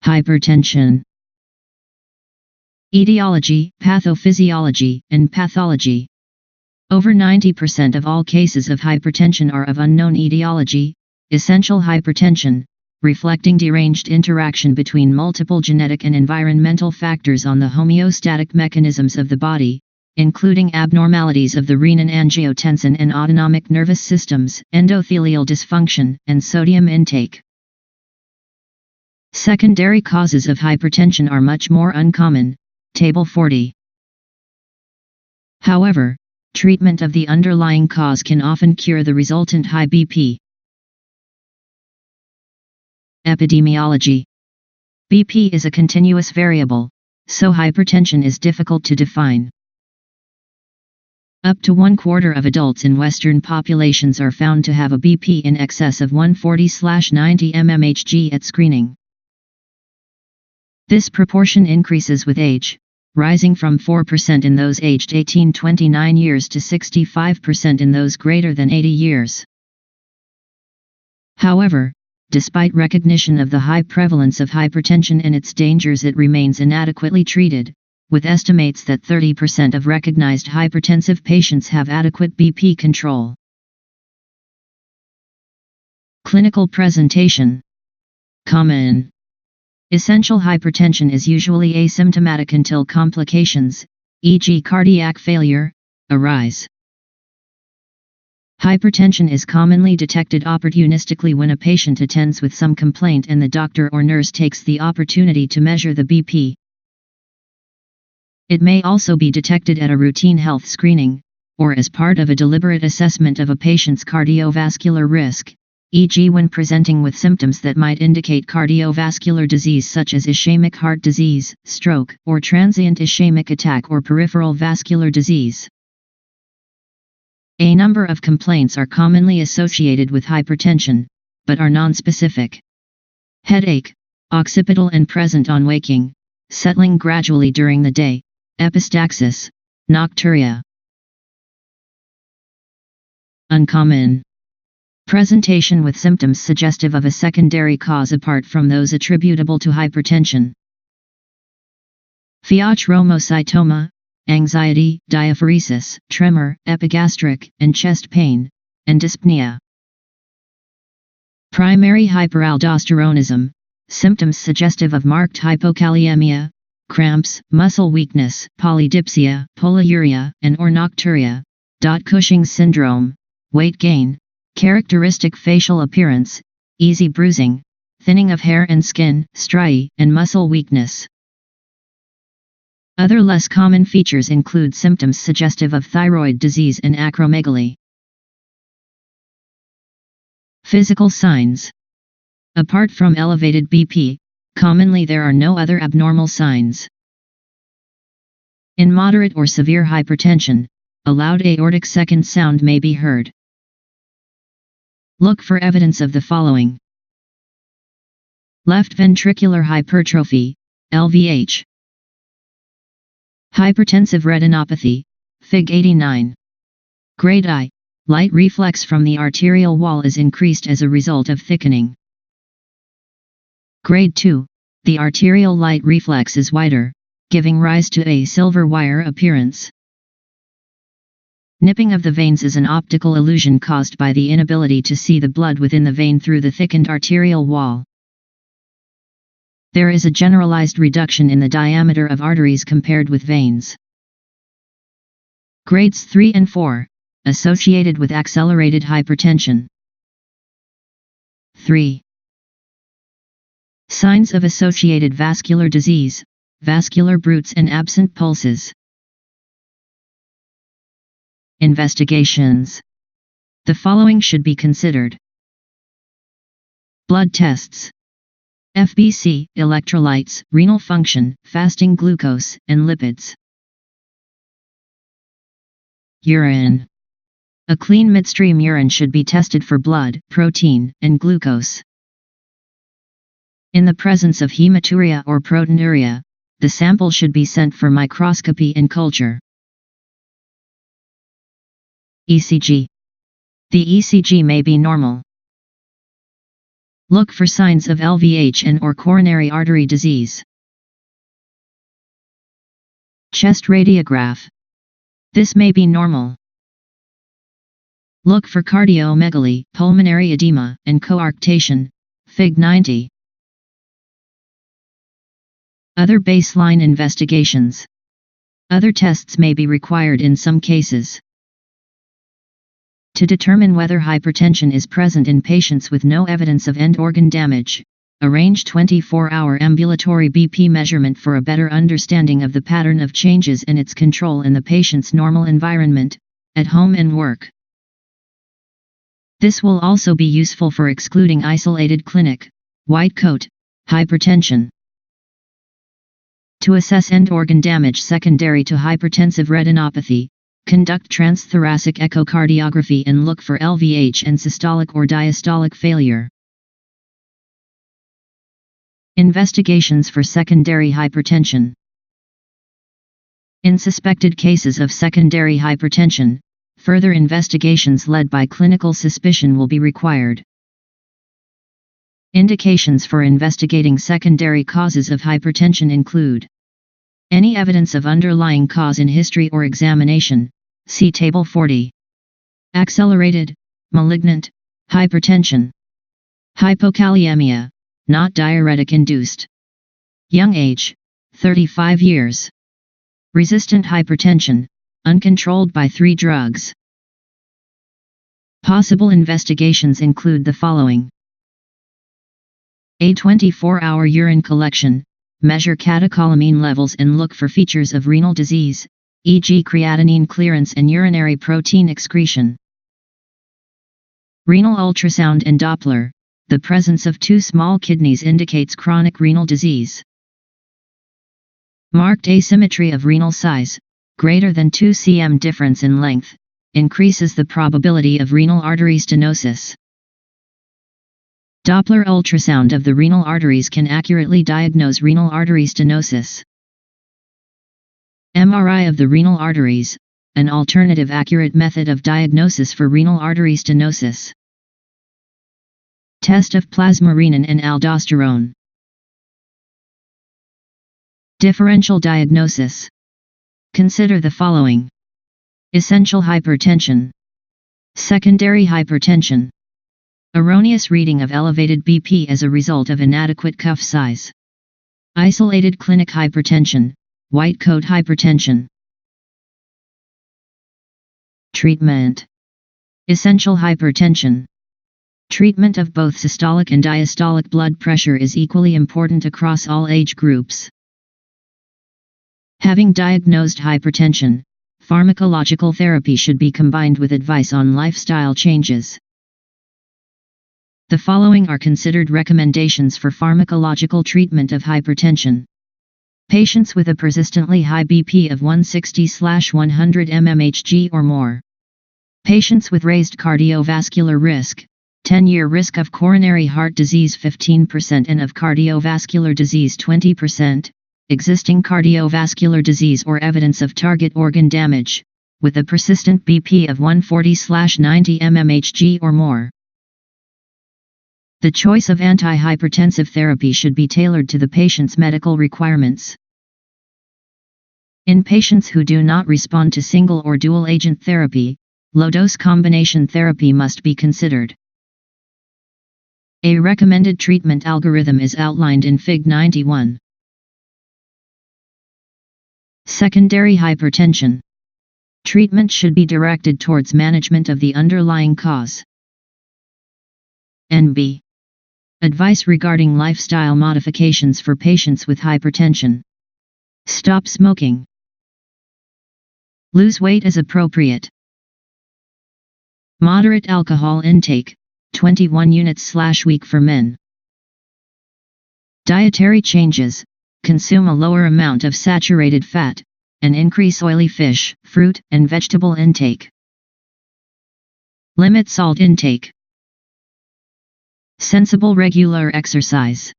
Hypertension. Etiology, pathophysiology, and pathology. Over 90% of all cases of hypertension are of unknown etiology, essential hypertension, reflecting deranged interaction between multiple genetic and environmental factors on the homeostatic mechanisms of the body, including abnormalities of the renin-angiotensin and autonomic nervous systems, endothelial dysfunction, and sodium intake. Secondary causes of hypertension are much more uncommon. Table 40. However, treatment of the underlying cause can often cure the resultant high BP. Epidemiology. BP is a continuous variable, so hypertension is difficult to define. Up to 1/4 of adults in Western populations are found to have a BP in excess of 140/90 mmHg at screening. This proportion increases with age, rising from 4% in those aged 18-29 years to 65% in those greater than 80 years. However, despite recognition of the high prevalence of hypertension and its dangers, it remains inadequately treated, with estimates that 30% of recognized hypertensive patients have adequate BP control. Clinical presentation. Common. Essential hypertension is usually asymptomatic until complications, e.g. cardiac failure, arise. Hypertension is commonly detected opportunistically when a patient attends with some complaint and the doctor or nurse takes the opportunity to measure the BP. It may also be detected at a routine health screening, or as part of a deliberate assessment of a patient's cardiovascular risk, e.g. when presenting with symptoms that might indicate cardiovascular disease such as ischemic heart disease, stroke, or transient ischemic attack or peripheral vascular disease. A number of complaints are commonly associated with hypertension, but are nonspecific. Headache, occipital and present on waking, settling gradually during the day, epistaxis, nocturia. Uncommon. Presentation with symptoms suggestive of a secondary cause apart from those attributable to hypertension. Pheochromocytoma, anxiety, diaphoresis, tremor, epigastric and chest pain, and dyspnea. Primary hyperaldosteronism, symptoms suggestive of marked hypokaliemia, cramps, muscle weakness, polydipsia, polyuria, and/or nocturia. Cushing's syndrome, weight gain, characteristic facial appearance, easy bruising, thinning of hair and skin, striae, and muscle weakness. Other less common features include symptoms suggestive of thyroid disease and acromegaly. Physical signs. Apart from elevated BP, commonly there are no other abnormal signs. In moderate or severe hypertension, a loud aortic second sound may be heard. Look for evidence of the following. Left ventricular hypertrophy, LVH. Hypertensive retinopathy, Fig 89. Grade I. Light reflex from the arterial wall is increased as a result of thickening. Grade 2. The arterial light reflex is wider, giving rise to a silver wire appearance. Nipping of the veins is an optical illusion caused by the inability to see the blood within the vein through the thickened arterial wall. There is a generalized reduction in the diameter of arteries compared with veins. Grades 3 and 4, associated with accelerated hypertension. 3. Signs of associated vascular disease, vascular brutes and absent pulses. Investigations. The following should be considered. Blood tests. FBC, electrolytes, renal function, fasting glucose, and lipids. Urine. A clean midstream urine should be tested for blood, protein, and glucose. In the presence of hematuria or proteinuria, the sample should be sent for microscopy and culture. ECG. The ECG may be normal. Look for signs of LVH and/or coronary artery disease. Chest radiograph. This may be normal. Look for cardiomegaly, pulmonary edema, and coarctation, Fig 90. Other baseline investigations. Other tests may be required in some cases. To determine whether hypertension is present in patients with no evidence of end organ damage, arrange 24-hour ambulatory BP measurement for a better understanding of the pattern of changes and its control in the patient's normal environment, at home and work. This will also be useful for excluding isolated clinic, white coat, hypertension. To assess end organ damage secondary to hypertensive retinopathy, conduct transthoracic echocardiography and look for LVH and systolic or diastolic failure. Investigations for secondary hypertension. In suspected cases of secondary hypertension, further investigations led by clinical suspicion will be required. Indications for investigating secondary causes of hypertension include any evidence of underlying cause in history or examination, see Table 40. Accelerated, malignant, hypertension. Hypokaliemia, not diuretic-induced. Young age, 35 years. Resistant hypertension, uncontrolled by 3 drugs. Possible investigations include the following. A 24-hour urine collection, measure catecholamine levels and look for features of renal disease, e.g. creatinine clearance and urinary protein excretion. Renal ultrasound and Doppler, the presence of 2 small kidneys indicates chronic renal disease. Marked asymmetry of renal size, greater than 2 cm difference in length, increases the probability of renal artery stenosis. Doppler ultrasound of the renal arteries can accurately diagnose renal artery stenosis. MRI of the renal arteries, an alternative accurate method of diagnosis for renal artery stenosis. Test of plasma renin and aldosterone. Differential diagnosis. Consider the following. Essential hypertension. Secondary hypertension. Erroneous reading of elevated BP as a result of inadequate cuff size. Isolated clinic hypertension, white coat hypertension. Treatment. Essential hypertension. Treatment of both systolic and diastolic blood pressure is equally important across all age groups. Having diagnosed hypertension, pharmacological therapy should be combined with advice on lifestyle changes. The following are considered recommendations for pharmacological treatment of hypertension. Patients with a persistently high BP of 160/100 mmHg or more. Patients with raised cardiovascular risk, 10-year risk of coronary heart disease 15% and of cardiovascular disease 20%, existing cardiovascular disease or evidence of target organ damage, with a persistent BP of 140/90 mmHg or more. The choice of antihypertensive therapy should be tailored to the patient's medical requirements. In patients who do not respond to single or dual agent therapy, low-dose combination therapy must be considered. A recommended treatment algorithm is outlined in Fig 91. Secondary hypertension. Treatment should be directed towards management of the underlying cause. NB. Advice regarding lifestyle modifications for patients with hypertension. Stop smoking. Lose weight as appropriate. Moderate alcohol intake, 21 units/week for men. Dietary changes, consume a lower amount of saturated fat, and increase oily fish, fruit, and vegetable intake. Limit salt intake. Sensible regular exercise.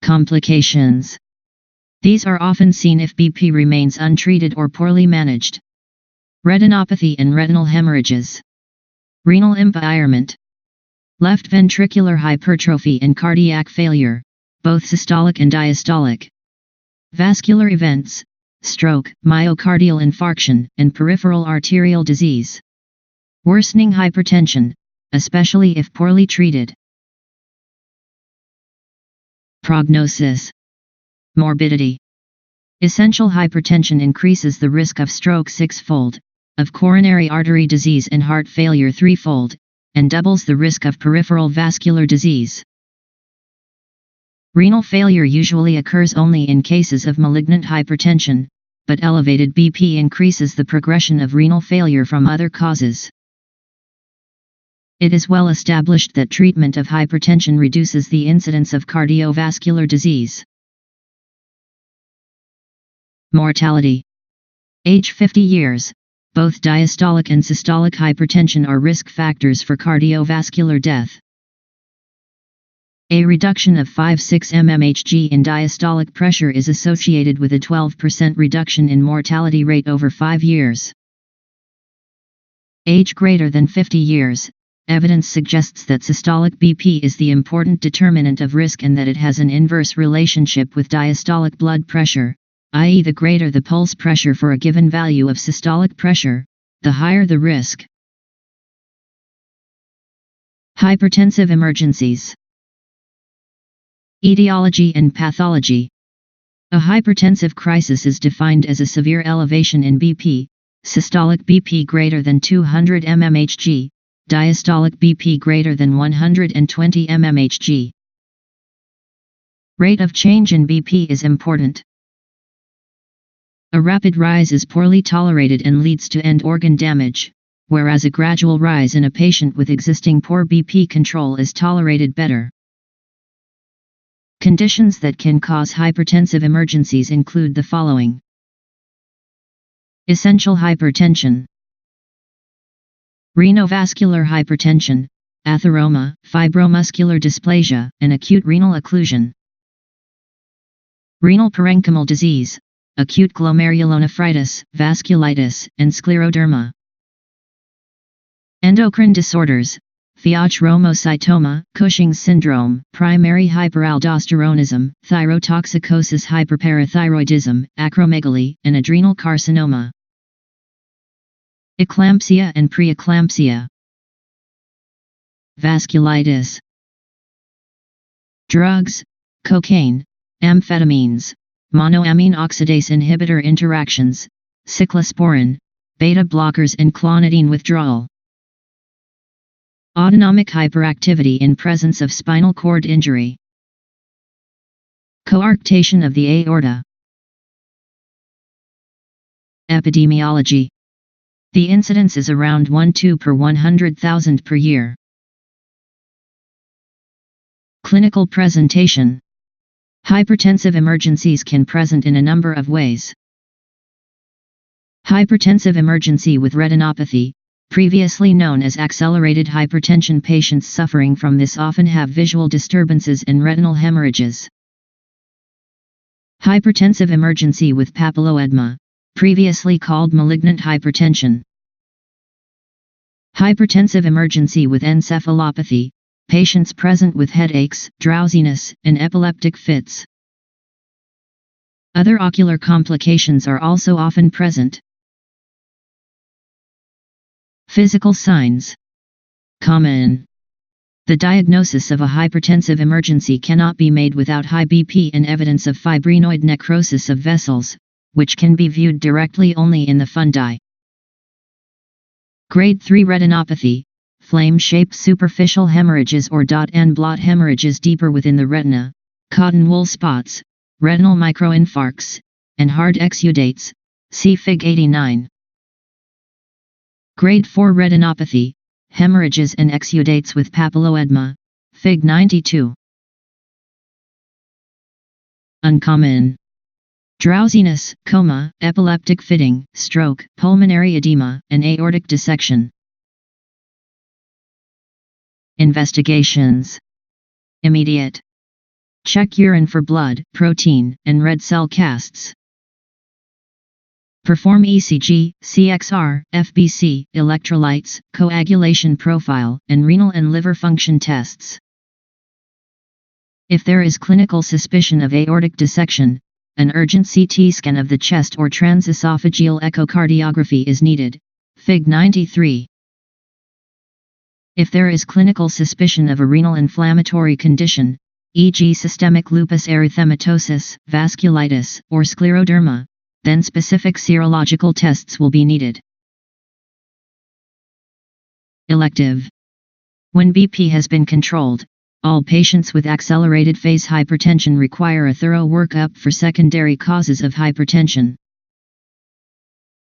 Complications. These are often seen if BP remains untreated or poorly managed. Retinopathy and retinal hemorrhages. Renal impairment. left ventricular hypertrophy and cardiac failure, both systolic and diastolic. Vascular events, stroke, myocardial infarction, and peripheral arterial disease. Worsening hypertension, especially if poorly treated. Prognosis. Morbidity. Essential hypertension increases the risk of stroke six-fold, of coronary artery disease and heart failure threefold, and doubles the risk of peripheral vascular disease. Renal failure usually occurs only in cases of malignant hypertension, but elevated BP increases the progression of renal failure from other causes. It is well established that treatment of hypertension reduces the incidence of cardiovascular disease. Mortality. Age 50 years, both diastolic and systolic hypertension are risk factors for cardiovascular death. A reduction of 5-6 mmHg in diastolic pressure is associated with a 12% reduction in mortality rate over 5 years. Age greater than 50 years, evidence suggests that systolic BP is the important determinant of risk and that it has an inverse relationship with diastolic blood pressure, i.e. the greater the pulse pressure for a given value of systolic pressure, the higher the risk. Hypertensive emergencies. Etiology and pathology. A hypertensive crisis is defined as a severe elevation in BP, systolic BP greater than 200 mmHg, diastolic BP greater than 120 mmHg. Rate of change in BP is important. A rapid rise is poorly tolerated and leads to end organ damage, whereas a gradual rise in a patient with existing poor BP control is tolerated better. Conditions that can cause hypertensive emergencies include the following. Essential hypertension. Renovascular hypertension, atheroma, fibromuscular dysplasia, and acute renal occlusion. Renal parenchymal disease, acute glomerulonephritis, vasculitis, and scleroderma. Endocrine disorders, pheochromocytoma, Cushing's syndrome, primary hyperaldosteronism, thyrotoxicosis, hyperparathyroidism, acromegaly, and adrenal carcinoma. Eclampsia and preeclampsia. Vasculitis. Drugs, cocaine, amphetamines, monoamine oxidase inhibitor interactions, cyclosporin, beta blockers, and clonidine withdrawal. Autonomic hyperactivity in presence of spinal cord injury. Coarctation of the aorta. Epidemiology. The incidence is around 1-2 per 100,000 per year. Clinical presentation. Hypertensive emergencies can present in a number of ways. Hypertensive emergency with retinopathy, previously known as accelerated hypertension. Patients suffering from this often have visual disturbances and retinal hemorrhages. Hypertensive emergency with papilloedema, previously called malignant hypertension. Hypertensive emergency with encephalopathy, patients present with headaches, drowsiness, and epileptic fits. Other ocular complications are also often present. Physical signs. Common. The diagnosis of a hypertensive emergency cannot be made without high BP and evidence of fibrinoid necrosis of vessels, which can be viewed directly only in the fundi. Grade 3 retinopathy, flame-shaped superficial hemorrhages or dot and blot hemorrhages deeper within the retina, cotton wool spots, retinal microinfarcts, and hard exudates, see Fig 89. Grade 4 retinopathy, hemorrhages and exudates with papilloedema, Fig 92. Uncommon. Drowsiness, coma, epileptic fitting, stroke, pulmonary edema, and aortic dissection. Investigations. Immediate. Check urine for blood, protein, and red cell casts. Perform ECG, CXR, FBC, electrolytes, coagulation profile, and renal and liver function tests. If there is clinical suspicion of aortic dissection, an urgent CT scan of the chest or transesophageal echocardiography is needed. Fig 93. If there is clinical suspicion of a renal inflammatory condition, e.g. systemic lupus erythematosus, vasculitis, or scleroderma, then specific serological tests will be needed. Elective. When BP has been controlled, all patients with accelerated phase hypertension require a thorough workup for secondary causes of hypertension.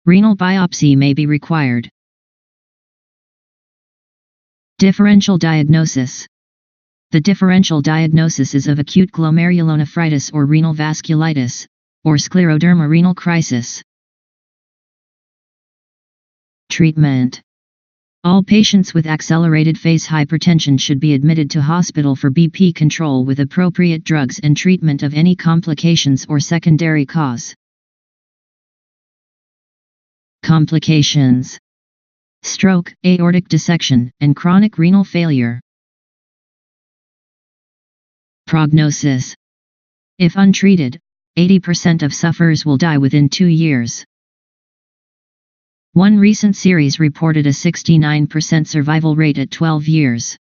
Renal biopsy may be required. Differential diagnosis. The differential diagnosis is of acute glomerulonephritis or renal vasculitis, or scleroderma renal crisis. Treatment. All patients with accelerated phase hypertension should be admitted to hospital for BP control with appropriate drugs and treatment of any complications or secondary cause. Complications: stroke, aortic dissection, and chronic renal failure. Prognosis: if untreated, 80% of sufferers will die within 2 years. One recent series reported a 69% survival rate at 12 years.